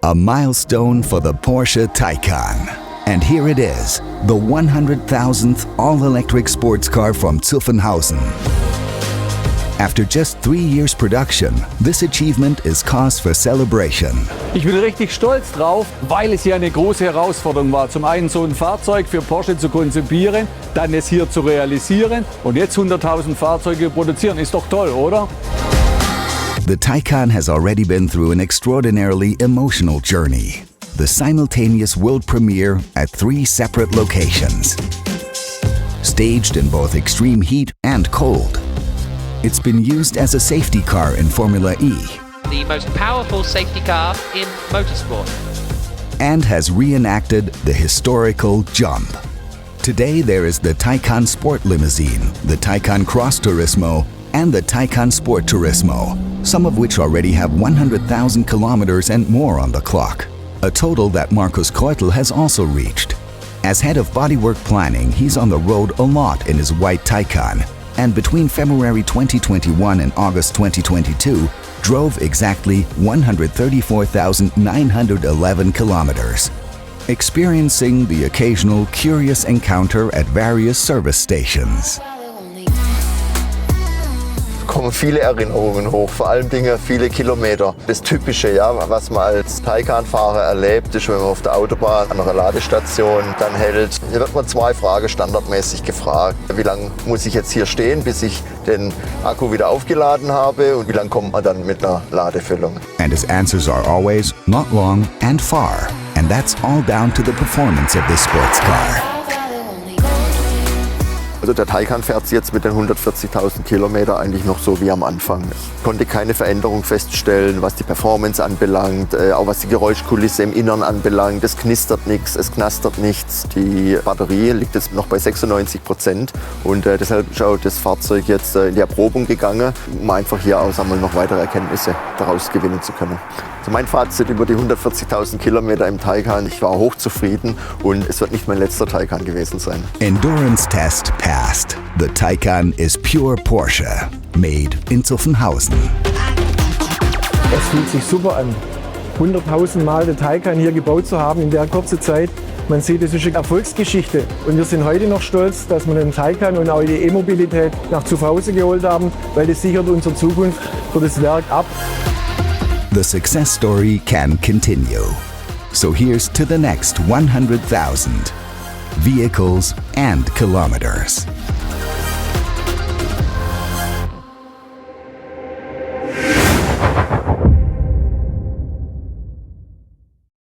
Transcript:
A milestone for the Porsche Taycan. And here it is, the 100,000th all-electric sports car from Zuffenhausen. After just 3 years production, this achievement is cause for celebration. Ich bin richtig stolz drauf, weil es ja eine große Herausforderung war. Zum einen so ein Fahrzeug für Porsche zu konzipieren, dann es hier zu realisieren und jetzt 100.000 Fahrzeuge produzieren. Ist doch toll, oder? The Taycan has already been through an extraordinarily emotional journey. The simultaneous world premiere at 3 separate locations. Staged in both extreme heat and cold. It's been used as a safety car in Formula E. The most powerful safety car in motorsport. And has reenacted the historical jump. Today there is the Taycan Sport Limousine, the Taycan Cross Turismo, and the Taycan Sport Turismo, some of which already have 100,000 kilometers and more on the clock. A total that Markus Keutel has also reached. As head of bodywork planning, he's on the road a lot in his white Taycan, and between February 2021 and August 2022, drove exactly 134,911 kilometers, experiencing the occasional curious encounter at various service stations. Kommen viele Erinnerungen hoch, vor allem viele Kilometer. Das Typische, ja, was man als Taycan-Fahrer erlebt, ist, wenn man auf der Autobahn an einer Ladestation dann hält. Hier wird man 2 Fragen standardmäßig gefragt. Wie lange muss ich jetzt hier stehen, bis ich den Akku wieder aufgeladen habe, und wie lange kommt man dann mit einer Ladefüllung? And his answers are always not long and far. And that's all down to the performance of this sports car. Also der Taycan fährt jetzt mit den 140.000 Kilometer eigentlich noch so wie am Anfang. Ich konnte keine Veränderung feststellen, was die Performance anbelangt, auch was die Geräuschkulisse im Innern anbelangt. Es knistert nichts, es knastert nichts. Die Batterie liegt jetzt noch bei 96% und deshalb ist auch das Fahrzeug jetzt in die Erprobung gegangen, um einfach hier auch noch weitere Erkenntnisse daraus gewinnen zu können. Also mein Fazit über die 140.000 Kilometer im Taycan: Ich war hochzufrieden und es wird nicht mein letzter Taycan gewesen sein. Endurance test passed. The Taycan is pure Porsche, made in Zuffenhausen. Es fühlt sich super an, 100.000 Mal den Taycan hier gebaut zu haben in der kurzen Zeit. Man sieht, es ist eine Erfolgsgeschichte. Und wir sind heute noch stolz, dass wir den Taycan und auch die E-Mobilität nach Zuffenhausen geholt haben, weil das sichert unsere Zukunft für das Werk ab. The success story can continue. So here's to the next 100,000 vehicles and kilometers.